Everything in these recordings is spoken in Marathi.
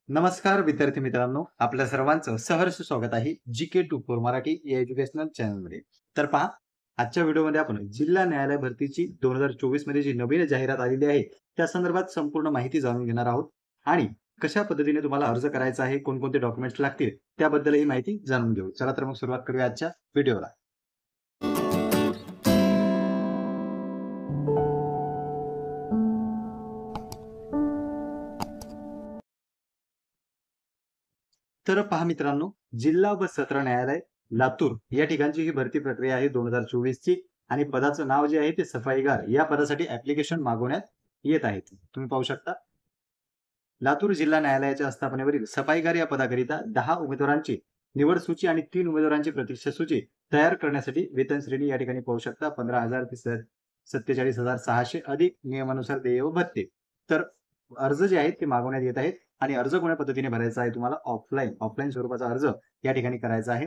नमस्कार विद्यार्थी मित्रांनो, आपल्या सर्वांचं सहर्ष स्वागत आहे जीके 24 मराठी या एज्युकेशनल चॅनलमध्ये. तर पहा, आजच्या व्हिडिओमध्ये आपण जिल्हा न्यायालय भरतीची 2024 मध्ये जी नवीन जाहिरात आलेली आहे, त्या संदर्भात संपूर्ण माहिती जाणून घेणार आहोत आणि कशा पद्धतीने तुम्हाला अर्ज करायचा आहे, कोणकोणते डॉक्युमेंट्स लागतील, त्याबद्दलही माहिती जाणून घेऊ. चला तर मग सुरुवात करूया आजच्या व्हिडिओला. तर पहा मित्रांनो, जिल्हा व सत्र न्यायालय लातूर या ठिकाणची ही भरती प्रक्रिया आहे 2024 ची आणि पदाचं नाव जे आहे ते सफाईगार या पदासाठी ऍप्लिकेशन मागवण्यात येत आहेत. तुम्ही पाहू शकता. लातूर जिल्हा न्यायालयाच्या स्थापनेवरील सफाईगार या पदाकरिता 10 उमेदवारांची निवड सूची आणि 3 उमेदवारांची प्रतीक्षा सूची तयार करण्यासाठी वेतन श्रेणी या ठिकाणी पाहू शकता 15,000 ते 47,600 अधिक नियमानुसार देय व भत्ते. तर अर्ज जे आहेत ते मागवण्यात येत आहेत आणि अर्ज कोण्या पद्धतीने भरायचा आहे तुम्हाला ऑफलाईन स्वरूपाचा अर्ज या ठिकाणी करायचा आहे.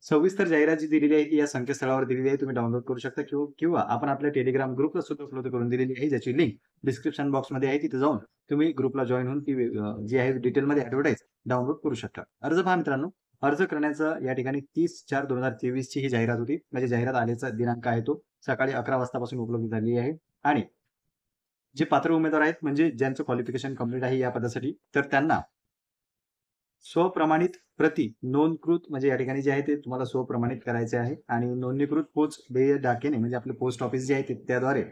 सविस्तर जाहिरात जी दिलेली आहे ती या संकेतस्थळावर दिलेली आहे. तुम्ही डाउनलोड करू शकता किंवा आपण आपल्या टेलिग्राम ग्रुपला सुद्धा उपलब्ध करून दिलेली आहे, ज्याची लिंक डिस्क्रिप्शन बॉक्समध्ये आहे. तिथे जाऊन तुम्ही ग्रुपला जॉइन होऊन ती जी आहे डिटेलमध्ये ॲडव्हर्टाइज डाउनलोड करू शकता. अर्ज पहा मित्रांनो, अर्ज करण्याचं या ठिकाणी 30/4/2023 ची ही जाहिरात होती. म्हणजे जाहिरात आल्याचा दिनांक आहे तो सकाळी 11 वाजतापासून उपलब्ध झालेली आहे आणि जे पात्र उमेदवार आहेत म्हणजे ज्यांचं क्वालिफिकेशन कंप्लीट आहे या पदासाठी, तर त्यांना स्वप्रमाणित प्रति नोंदकृत म्हणजे या ठिकाणी जे आहे ते तुम्हाला स्वप्रमाणित करायचे आहे आणि नोंदणीकृत पोच देय डाकेने म्हणजे आपले पोस्ट ऑफिस जे आहे ते त्याद्वारे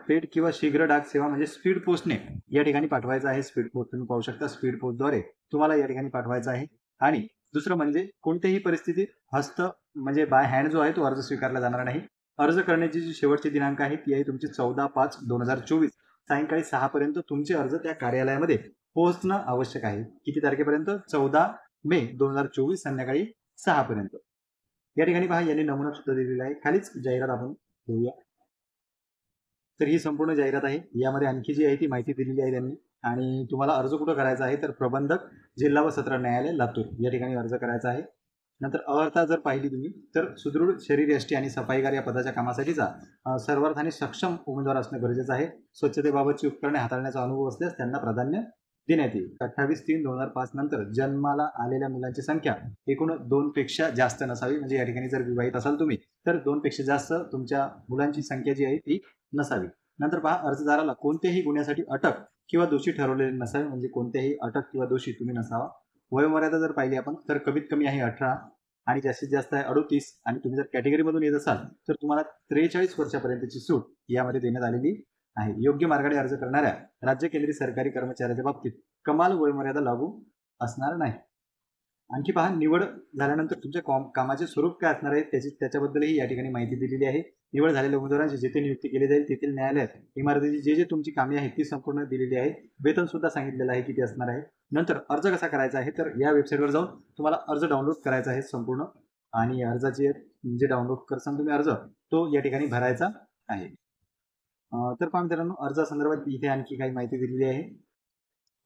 पेड किंवा शीघ्र डाक सेवा म्हणजे स्पीड पोस्टने या ठिकाणी पाठवायचं आहे. स्पीड पोस्ट तुम्ही पाहू शकता, स्पीड पोस्टद्वारे तुम्हाला या ठिकाणी पाठवायचं आहे. आणि दुसरं म्हणजे कोणत्याही परिस्थितीत म्हणजे बाय हँड जो आहे तो अर्ज स्वीकारला जाणार नाही. अर्ज करण्याची जी शेवटची दिनांक आहे ती आहे तुमची 14/5/2024 सायंकाळी 6 पर्यंत तुमचे अर्ज त्या कार्यालयामध्ये पोहोचणं आवश्यक आहे. किती तारखेपर्यंत? 14 मे 2024 संध्याकाळी 6 पर्यंत. या ठिकाणी पहा, यांनी नमुना सुद्धा दिलेला आहे. खालीच जाहिरात आपण घेऊया. तर ही संपूर्ण जाहिरात आहे. यामध्ये आणखी जी आहे ती माहिती दिलेली आहे त्यांनी. आणि तुम्हाला अर्ज कुठं करायचा आहे तर प्रबंधक जिल्हा व सत्र न्यायालय लातूर या ठिकाणी अर्ज करायचा आहे. नंतर अर्हता जर पाहिली तुम्ही तर सुदृढ शरीरयष्टी आणि सफाईगार या पदाच्या कामासाठीचा सर्वार्थाने सक्षम उमेदवार असणे गरजेचं आहे. स्वच्छतेबाबतची उपकरणे हाताळण्याचा अनुभव असल्यास त्यांना प्राधान्य देण्यात येईल. 28/3/2005 नंतर जन्माला आलेल्या मुलांची संख्या एकूण 2 पेक्षा जास्त नसावी. म्हणजे या ठिकाणी जर विवाहित असाल तुम्ही तर 2 पेक्षा जास्त तुमच्या मुलांची संख्या जी आहे ती नसावी. नंतर पहा, अर्जदाराला कोणत्याही गुन्ह्यासाठी अटक किंवा दोषी ठरवलेले नसावे. म्हणजे कोणत्याही अटक किंवा दोषी तुम्ही नसावा. वयोमर्यादा जर पाहिली आपण तर कमीत कमी आहे 18 आणि जास्तीत जास्त आहे 38 आणि तुम्ही जर कॅटेगरीमधून येत असाल तर तुम्हाला 43 वर्षापर्यंतची सूट यामध्ये देण्यात आलेली आहे. योग्य मार्गाने अर्ज करणाऱ्या राज्य केंद्रीय सरकारी कर्मचाऱ्याच्या बाबतीत कमाल वयोमर्यादा लागू असणार नाही. आणखी पहा, निवड झाल्यानंतर तुमच्या कामाचे स्वरूप काय असणार आहे त्याच्याबद्दलही या ठिकाणी माहिती दिलेली आहे. निवड झालेल्या उमेदवारांची जिथे नियुक्ती केली जाईल तेथील न्यायालयात इमारतीची जे तुमची कामे आहेत ती संपूर्ण दिलेली आहे. वेतन सुद्धा सांगितलेलं आहे किती असणार आहे. नंतर अर्ज कसा करायचा आहे तर या वेबसाईटवर जाऊन तुम्हाला अर्ज डाउनलोड करायचा आहे संपूर्ण आणि अर्जाचे जे डाउनलोड करसान तुम्ही अर्ज तो या ठिकाणी भरायचा आहे. तर पहा मित्रांनो, अर्जासंदर्भात इथे आणखी काही माहिती दिलेली आहे.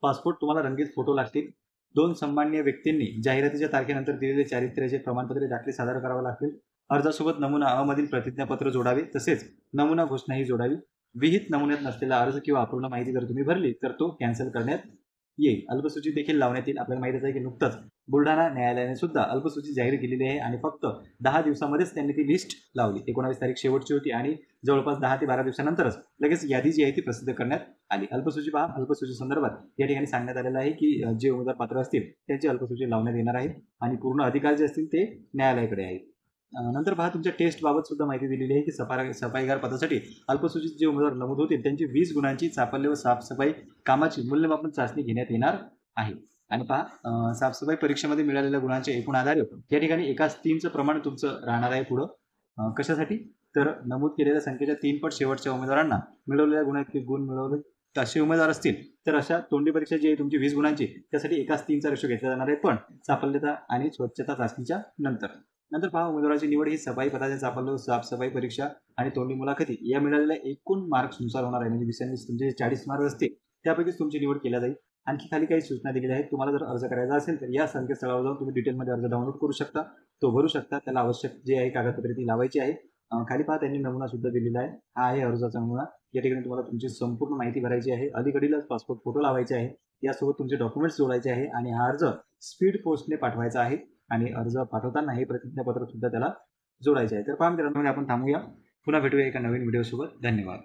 पासपोर्ट तुम्हाला रंगीत फोटो लागतील. 2 सन्माननीय व्यक्तींनी जाहिरातीच्या तारखेनंतर दिलेले चारित्र्याचे प्रमाणपत्र दाखले सादर करावे लागतील. अर्जासोबत नमुना अ मधील प्रतिज्ञापत्र जोडावे तसेच नमुना घोषणाही जोडावी. विहित नमुन्यात नसलेला अर्ज किंवा अपूर्ण माहिती जर तुम्ही भरली तर तो कॅन्सल करण्यात येईल. अल्पसूची देखील लावण्यात येईल. आपल्याला माहितीच आहे की नुकतंच बुलढाणा न्यायालयाने सुद्धा अल्पसूची जाहीर केलेली आहे आणि फक्त 10 दिवसामध्येच त्यांनी ती लिस्ट लावली. 19 तारीख शेवटची होती आणि जवळपास 10 ते 12 दिवसानंतरच लगेच यादी जी आहे ती प्रसिद्ध करण्यात आली. अल्पसूची पहा, अल्पसूची संदर्भात या ठिकाणी सांगण्यात आलेलं आहे की जे उमेदवार पात्र असतील त्यांची अल्पसूची लावण्यात येणार आहे आणि पूर्ण अधिकार जे असतील ते न्यायालयाकडे आहेत. नंतर पहा, तुमच्या टेस्ट बाबत सुद्धा माहिती दिलेली आहे की सफाईगार पदासाठी अल्पसूचित जे उमेदवार नमूद होतील त्यांची 20 गुणांची चापल्य व साफसफाई कामाची मूल्यमापन चाचणी घेण्यात येणार आहे. आणि पहा, साफसफाई परीक्षेमध्ये मिळालेल्या गुणांच्या एकूण आधारे या ठिकाणी एकाच 3चं प्रमाण तुमचं राहणार आहे पुढं. कशासाठी तर नमूद केलेल्या संख्येच्या 3 पट शेवटच्या उमेदवारांना मिळवलेल्या गुणांचे गुण मिळवले असे उमेदवार असतील तर अशा तोंडी परीक्षा जी आहे तुमची 20 गुणांची त्यासाठी एकाच 3चा रेशो घेतला जाणार आहे, पण सापल्यता आणि स्वच्छता चाचणीच्या नंतर पहा, उमेदवाराची निवड ही सफाई पदाच्या चापल्य साफसफाई परीक्षा आणि तोंडी मुलाखती या मिळालेल्या एकूण मार्क्सनुसार होणार आहे. म्हणजे 20 तुमचे 40 मार्क असतील त्यापैकीच तुमची निवड केली जाईल. आणखी खाली काही सूचना दिलेल्या आहेत. तुम्हाला जर अर्ज करायचा असेल तर या संकेतस्थळावर जाऊन तुम्ही डिटेलमध्ये अर्ज डाउनलोड करू शकता, तो भरू शकता. त्याला आवश्यक जे आहे कागदपत्रे ती लावायची आहे. खाली पहा, त्यांनी नमुना सुद्धा दिलेला आहे. हा आहे अर्जाचा नमुना. या ठिकाणी तुम्हाला तुमची संपूर्ण माहिती भरायची आहे. अलीकडीलच पासपोर्ट फोटो लावायचे आहे. यासोबत तुमचे डॉक्युमेंट्स जोडायचे आहे आणि हा अर्ज स्पीड पोस्टने पाठवायचा आहे आणि अर्ज पाठवताना हे प्रतिज्ञापत्र सुद्धा त्याला जोडायचे आहे. तर पहा मित्रांनो, आपण थांबूया. पुन्हा भेटूया एका नवीन व्हिडिओ सोबत. धन्यवाद.